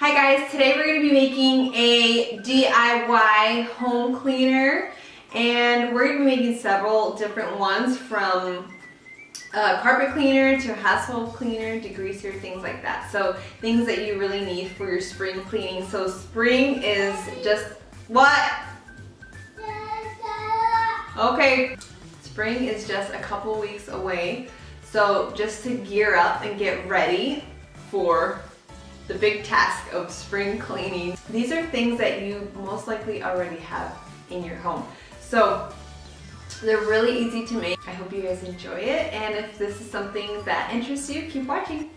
Hi guys, today we're going to be making a DIY home cleaner, and we're going to be making several different ones, from carpet cleaner to household cleaner, degreaser, things like that. So things that you really need for your spring cleaning. So spring is just what? Okay, spring is just a couple weeks away. So just to gear up and get ready for the big task of spring cleaning. These are things that you most likely already have in your home. So they're really easy to make. I hope you guys enjoy it, and if this is something that interests you, keep watching.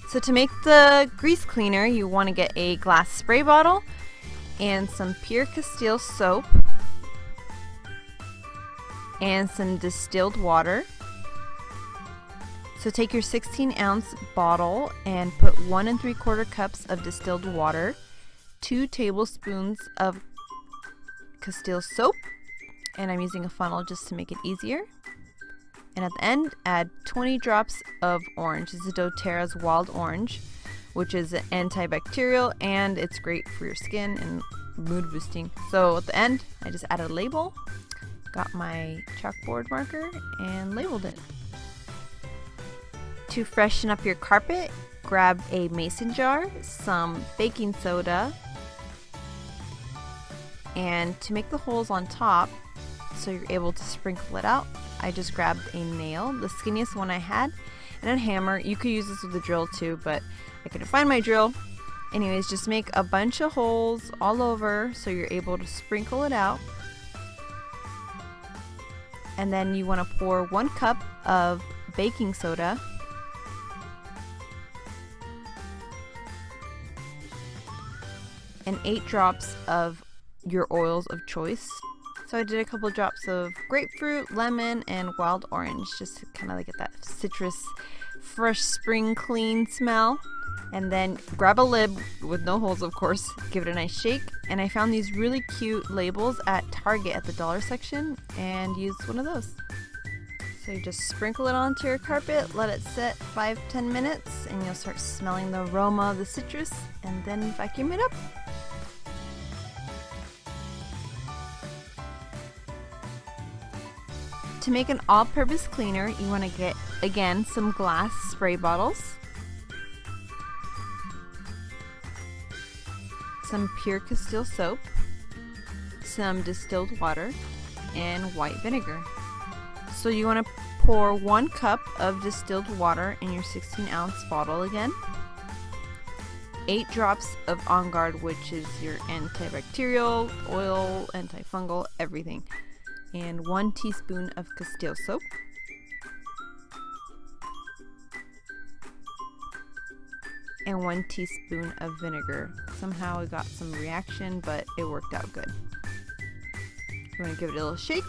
So to make the grease cleaner, you want to get a glass spray bottle and some pure castile soap and some distilled water. So take your 16-ounce bottle and put 1 3/4 cups of distilled water, 2 tablespoons of castile soap, and I'm using a funnel just to make it easier. And at the end, add 20 drops of orange. This is doTERRA's wild orange, which is antibacterial, and it's great for your skin and mood boosting. So at the end, I just added a label, got my chalkboard marker, and labeled it. To freshen up your carpet, grab a mason jar, some baking soda, and to make the holes on top so you're able to sprinkle it out, I just grabbed a nail, the skinniest one I had, and a hammer. You could use this with a drill too, but I couldn't find my drill. Anyways, just make a bunch of holes all over so you're able to sprinkle it out. And then you want to pour 1 cup of baking soda, and 8 drops of your oils of choice. So I did a couple drops of grapefruit, lemon, and wild orange, just to kind of get that citrus, fresh spring clean smell. And then grab a lid with no holes, of course, give it a nice shake. And I found these really cute labels at Target at the dollar section and used one of those. So you just sprinkle it onto your carpet, let it sit 5-10 minutes, and you'll start smelling the aroma of the citrus, and then vacuum it up. To make an all-purpose cleaner, you want to get, again, some glass spray bottles, some pure castile soap, some distilled water, and white vinegar. So you want to pour 1 cup of distilled water in your 16-ounce bottle again, 8 drops of On Guard, which is your antibacterial, oil, antifungal, everything, and 1 teaspoon of castile soap, and 1 teaspoon of vinegar. Somehow it got some reaction, but it worked out good. You want to give it a little shake.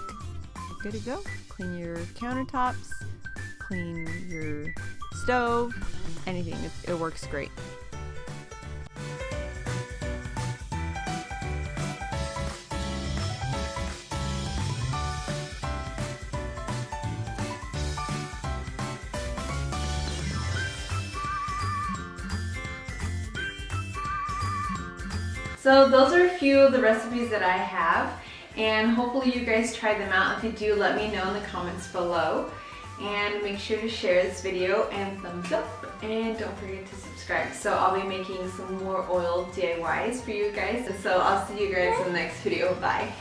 Good to go. Clean your countertops, clean your stove, anything. It works great. So those are a few of the recipes that I have, and hopefully you guys try them out. If you do, let me know in the comments below, and make sure to share this video and thumbs up, and don't forget to subscribe. So I'll be making some more oil DIYs for you guys, so I'll see you guys in the next video. Bye.